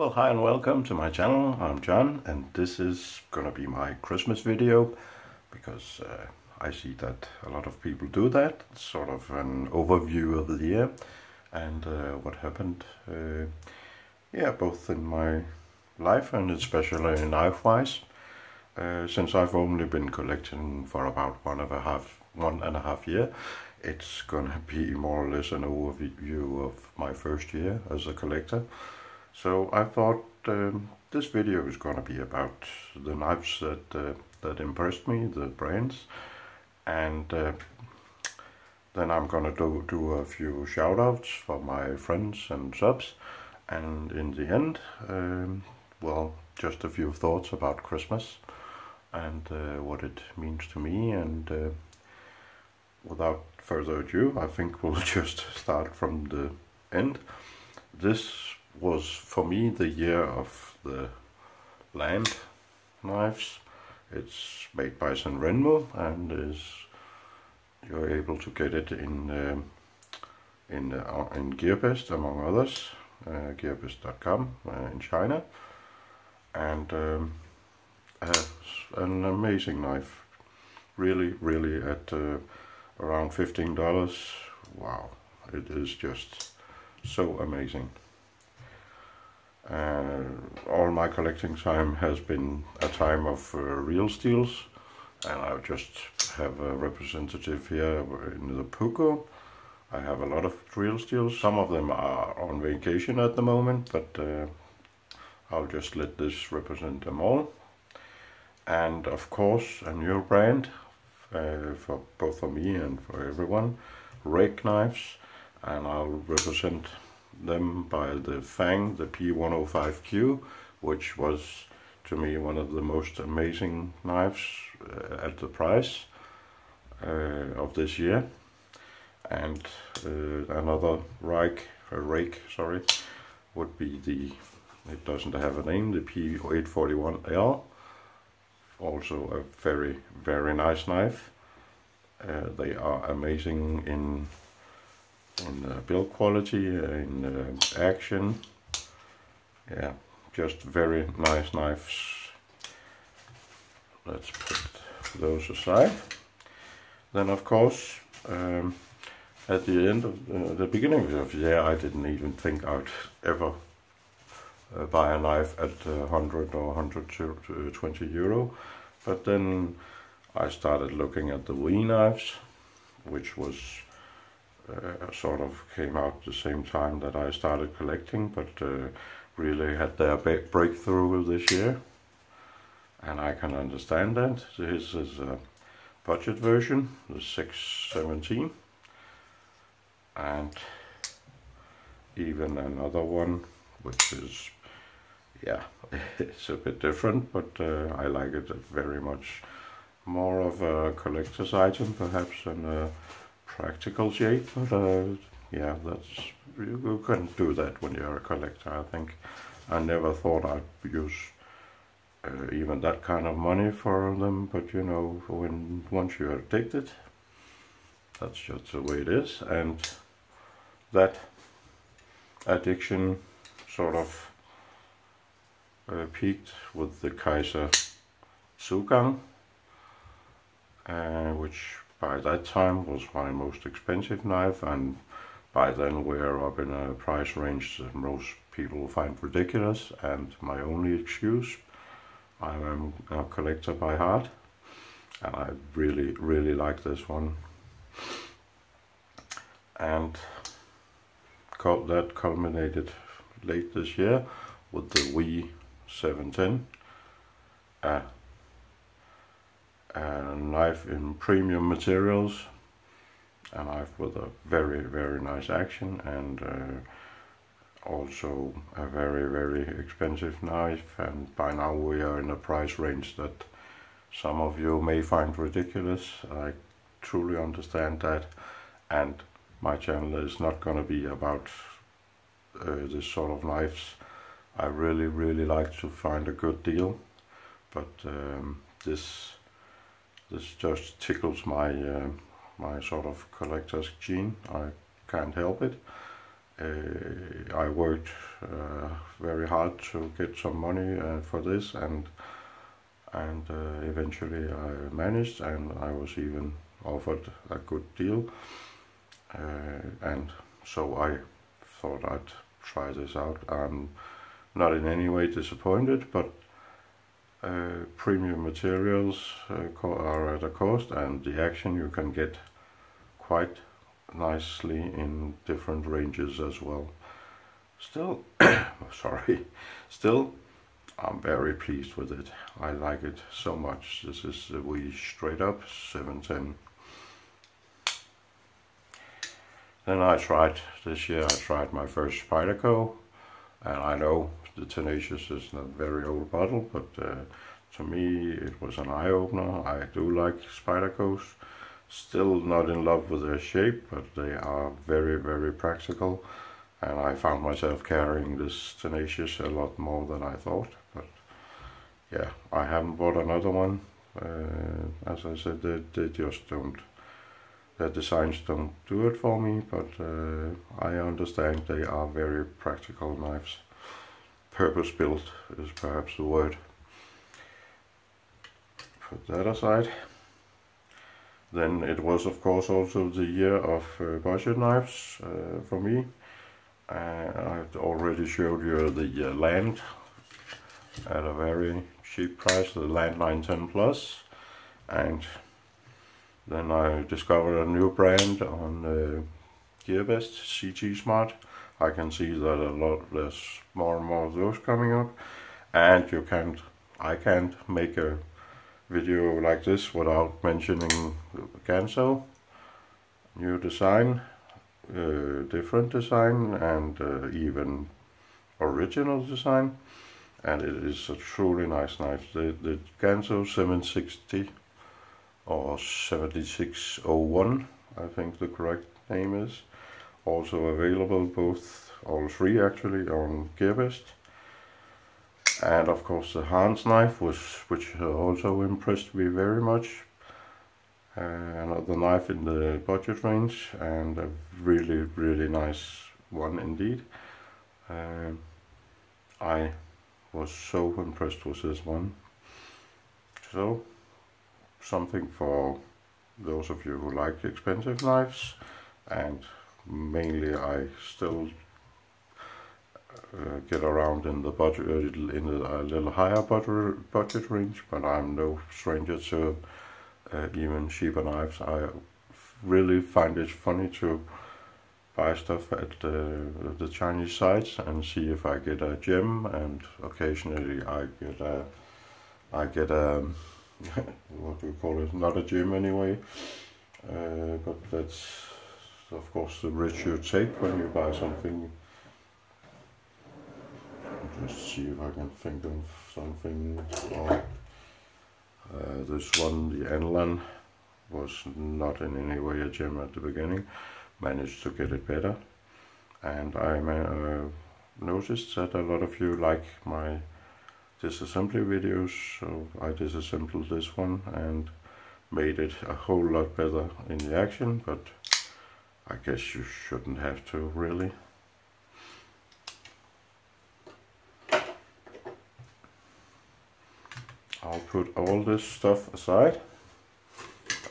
Well, hi and welcome to my channel. I'm John, and this is gonna be my Christmas video because I see that a lot of people do that. It's sort of an overview of the year and what happened, yeah, both in my life and especially knife-wise. Since I've only been collecting for about one and a half year, it's gonna be more or less an overview of my first year as a collector. So I thought this video is going to be about the knives that impressed me, the brands, and then I'm going to do a few shoutouts for my friends and subs, and in the end, well, just a few thoughts about Christmas and what it means to me. And without further ado, I think we'll just start from the end. This was for me the year of the land knives. It's made by San Remo and you're able to get it in Gearbest among others, gearbest.com in China, and an amazing knife, really at around $15. Wow, it is just so amazing. All my collecting time has been a time of real steels, and I just have a representative here in the Puko. I have a lot of real steels. Some of them are on vacation at the moment, but I'll just let this represent them all. And of course a new brand for both for me and for everyone, rake knives, and I'll represent them by the Fang, the P105Q, which was to me one of the most amazing knives at the price of this year. And another rake would be the, it doesn't have a name, the P841L, also a very nice knife. They are amazing in build quality, in action. Yeah, just very nice knives. Let's put those aside. Then of course, at the end of the beginning of the year, I didn't even think I'd ever buy a knife at 100 or 120 euro. But then I started looking at the Wii knives, which was sort of came out the same time that I started collecting, but really had their breakthrough this year, and I can understand that. This is a budget version, the 617, and even another one which is, yeah, it's a bit different, but I like it very much. More of a collector's item perhaps than a practical shape, but yeah, that's, you can do that when you're a collector. I think I never thought I'd use even that kind of money for them, but you know, once you're addicted, that's just the way it is. And that addiction sort of peaked with the Kaiser Zugang, which by that time was my most expensive knife, and by then we're up in a price range that most people find ridiculous, and my only excuse, I am a collector by heart, and I really like this one. And that culminated late this year with the Wii 710, a knife in premium materials, a knife with a very nice action, and also a very expensive knife. And by now we are in a price range that some of you may find ridiculous. I truly understand that, and my channel is not going to be about this sort of knives. I really like to find a good deal, but this just tickles my my sort of collector's gene. I can't help it. I worked very hard to get some money for this, and eventually I managed, and I was even offered a good deal, and so I thought I'd try this out. I'm not in any way disappointed, but premium materials are at a cost, and the action you can get quite nicely in different ranges as well. Still, still I'm very pleased with it. I like it so much. This is the Wii Straight Up 710. Then this year I tried my first Spyderco, and I know the Tenacious is a very old bottle, but to me it was an eye-opener. I do like Spydercos. Still not in love with their shape, but they are very, very practical, and I found myself carrying this Tenacious a lot more than I thought. But yeah, I haven't bought another one. As I said, they just don't, their designs don't do it for me, but I understand they are very practical knives. Purpose built is perhaps the word. Put that aside. Then it was of course also the year of budget knives for me. I've already showed you the Land at a very cheap price, the Land 910 Plus, and then I discovered a new brand on Gearbest, CG Smart. I can see that there's more and more of those coming up, and I can't make a video like this without mentioning Ganso, new design, different design, and even original design, and it is a truly nice knife. The Ganso 760 or 7601, I think the correct name is, also available, all three actually, on Gearbest. And of course the Hans knife, which also impressed me very much. Another knife in the budget range, and a really, really nice one indeed. I was so impressed with this one. So, something for those of you who like expensive knives, and mainly I still get around in the budget, in a little higher budget range, but I'm no stranger to even cheaper knives. I really find it funny to buy stuff at the Chinese sites and see if I get a gem, and occasionally I get a what do you call it? Not a gem anyway, but that's of course the risk you take when you buy something. Just see if I can think of something. This one, the Enlan, was not in any way a gem at the beginning. Managed to get it better, and I noticed that a lot of you like my disassembly videos, so I disassembled this one and made it a whole lot better in the action, but I guess you shouldn't have to, really. I'll put all this stuff aside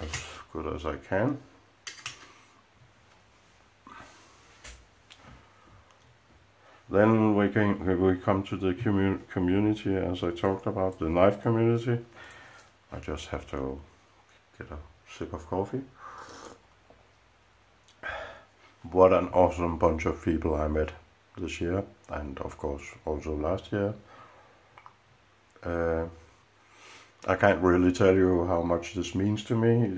as good as I can. Then we come to the community, as I talked about, the knife community. I just have to get a sip of coffee. What an awesome bunch of people I met this year, and of course also last year. I can't really tell you how much this means to me.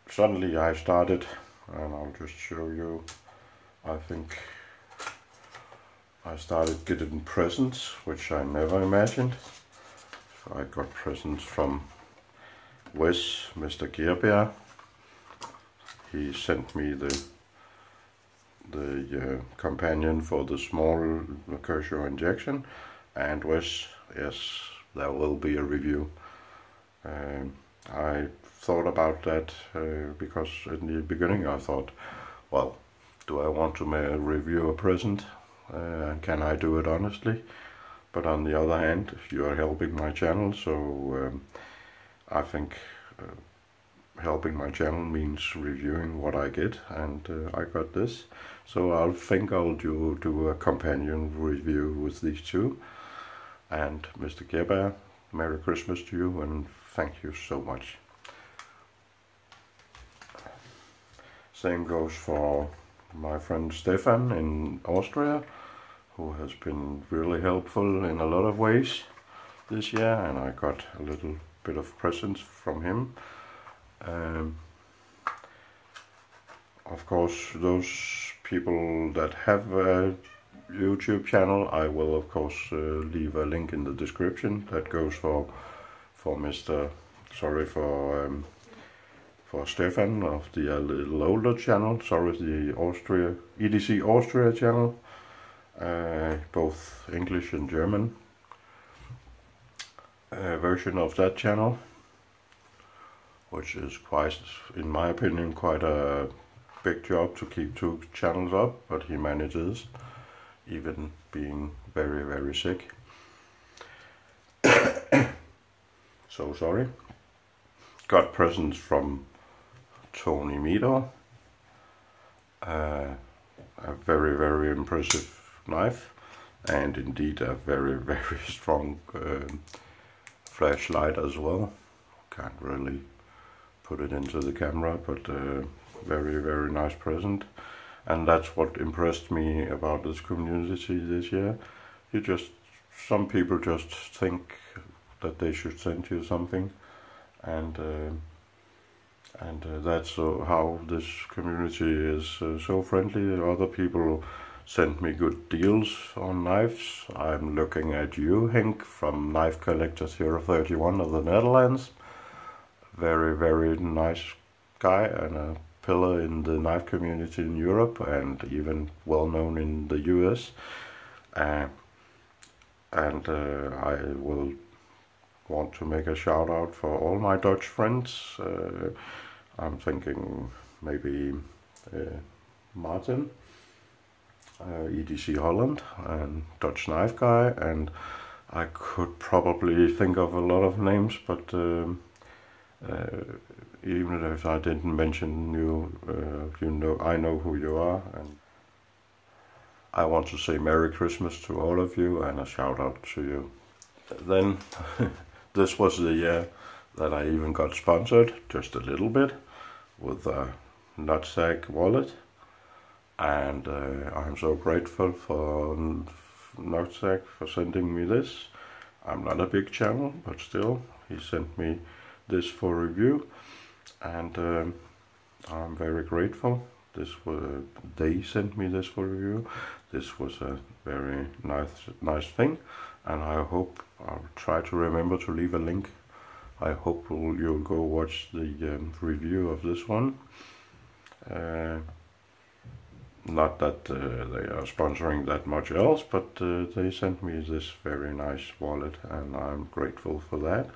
Suddenly I started, and I'll just show you, I think I started getting presents, which I never imagined. So I got presents from Wes, Mr.Geerbear. He sent me the companion for the small Mercutio injection, and Wes, yes, there will be a review. I thought about that because in the beginning I thought, well, do I want to review a present? Can I do it honestly? But on the other hand, you are helping my channel, so I think helping my channel means reviewing what I get, and I got this. So I'll do a companion review with these two. And Mr.Geerbear, Merry Christmas to you, and thank you so much. Same goes for my friend Stefan in Austria, who has been really helpful in a lot of ways this year, and I got a little bit of presents from him. Of course, those people that have a YouTube channel, I will of course leave a link in the description. That goes for Stefan of the little older channel, the EDC Austria channel, both English and German version of that channel, which is quite, in my opinion, quite a big job to keep two channels up, but he manages, even being very, very sick. So sorry. Got presents from Tony Meadow, a very, very impressive knife, and indeed a very, very strong flashlight as well. Can't really put it into the camera, but very, very nice present. And that's what impressed me about this community this year. Some people just think that they should send you something, and that's how this community is so friendly. Other people send me good deals on knives. I'm looking at you, Henk, from KnifeCollector031 of the Netherlands. Very, very nice guy, and a pillar in the knife community in Europe, and even well known in the US. I will want to make a shout out for all my Dutch friends. I'm thinking maybe Martin, EDC Holland, and Dutch Knife Guy, and I could probably think of a lot of names, but even if I didn't mention you, I know who you are, and I want to say Merry Christmas to all of you and a shout out to you. Then this was the year that I even got sponsored, just a little bit, with a nutsack wallet, and I'm so grateful for Nutsack for sending me this. I'm not a big channel, but still, he sent me this for review, and I'm very grateful. They sent me this for review. This was a very nice thing, and I hope I'll try to remember to leave a link. I hope you'll go watch the review of this one. Not that they are sponsoring that much else, but they sent me this very nice wallet, and I'm grateful for that.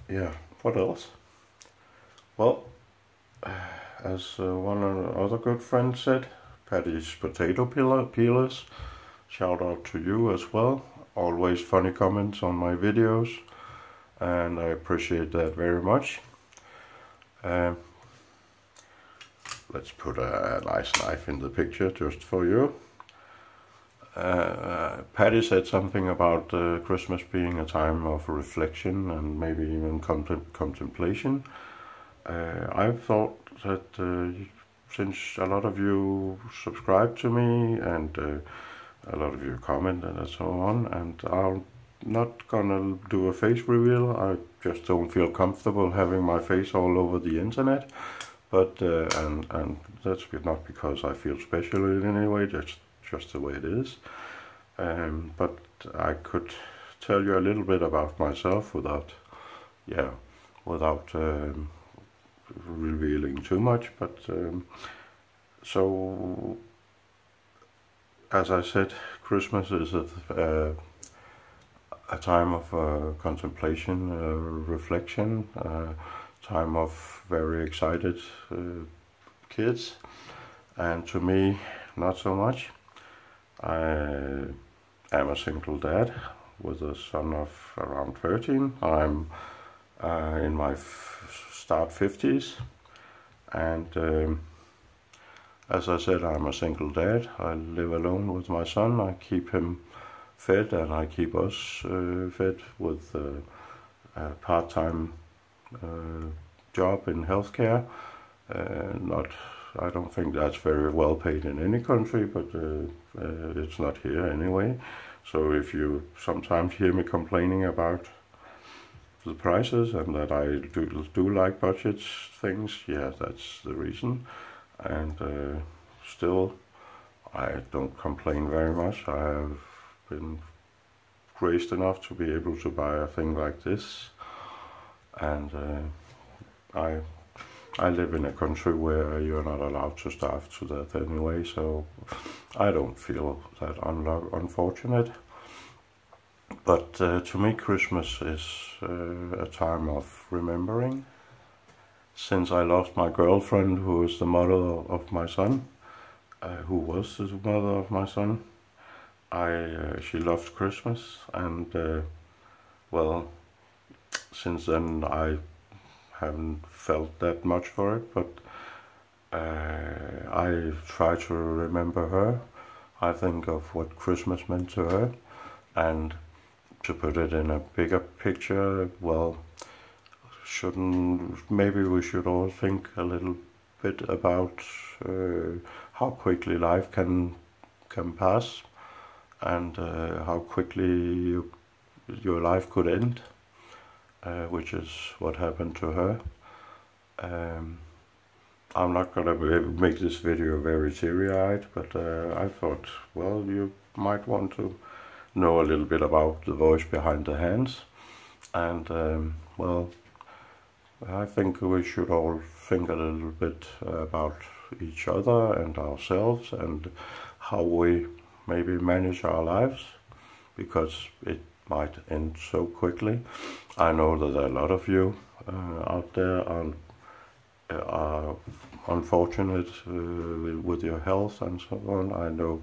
Yeah, what else? Well, as one other good friend said, Paddys potato peelers, shout out to you as well. Always funny comments on my videos, and I appreciate that very much. Let's put a nice knife in the picture just for you. Paddy said something about Christmas being a time of reflection and maybe even contemplation. I thought that since a lot of you subscribe to me and a lot of you comment and so on, and I'm not gonna do a face reveal. I just don't feel comfortable having my face all over the internet, but and that's not because I feel special in any way, just the way it is. But I could tell you a little bit about myself without revealing too much. But so, as I said, Christmas is a time of contemplation, reflection, time of very excited kids, and to me not so much. I am a single dad with a son of around 13. I'm in my start 50s, and as I said, I'm a single dad. I live alone with my son. I keep him fed and I keep us fed with a part-time job in healthcare. I don't think that's very well paid in any country, but it's not here anyway. So if you sometimes hear me complaining about the prices and that I do like budget things, yeah, that's the reason. And still, I don't complain very much. I have been graced enough to be able to buy a thing like this, and I live in a country where you're not allowed to starve to death anyway, so I don't feel that unfortunate. But to me, Christmas is a time of remembering. Since I lost my girlfriend, who is the mother of my son, who was the mother of my son, she loved Christmas, and well, since then I haven't felt that much for it, but I try to remember her. I think of what Christmas meant to her, and to put it in a bigger picture, well, maybe we should all think a little bit about how quickly life can pass, and how quickly your life could end, which is what happened to her. I'm not gonna make this video very teary-eyed, but I thought, well, you might want to know a little bit about the voice behind the hands, and well, I think we should all think a little bit about each other and ourselves and how we maybe manage our lives, because it might end so quickly. I know that a lot of you out there are unfortunate with your health and so on. I know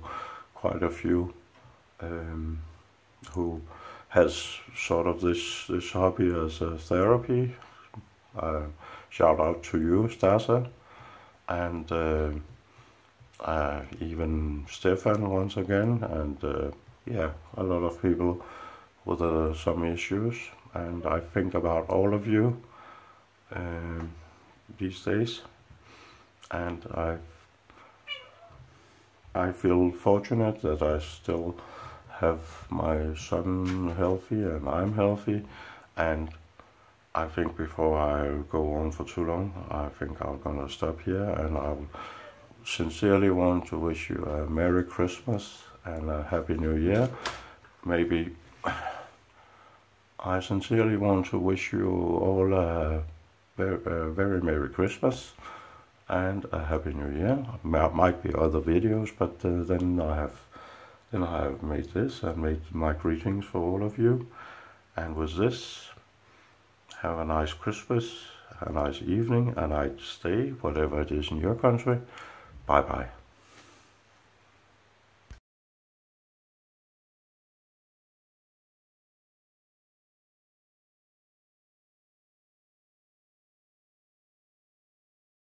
quite a few who has sort of this hobby as a therapy. Shout out to you, Stasa, and even Stefan once again, and yeah, a lot of people with some issues, and I think about all of you these days, and I feel fortunate that I still have my son healthy and I'm healthy, and I think before I go on for too long, I think I'm gonna stop here, and I sincerely want to wish you a Merry Christmas and a Happy New Year. Maybe I sincerely want to wish you all a very Merry Christmas and a Happy New Year. There might be other videos, but then I have made this and made my greetings for all of you. And with this, have a nice Christmas, a nice evening, a nice day, whatever it is in your country. Bye bye.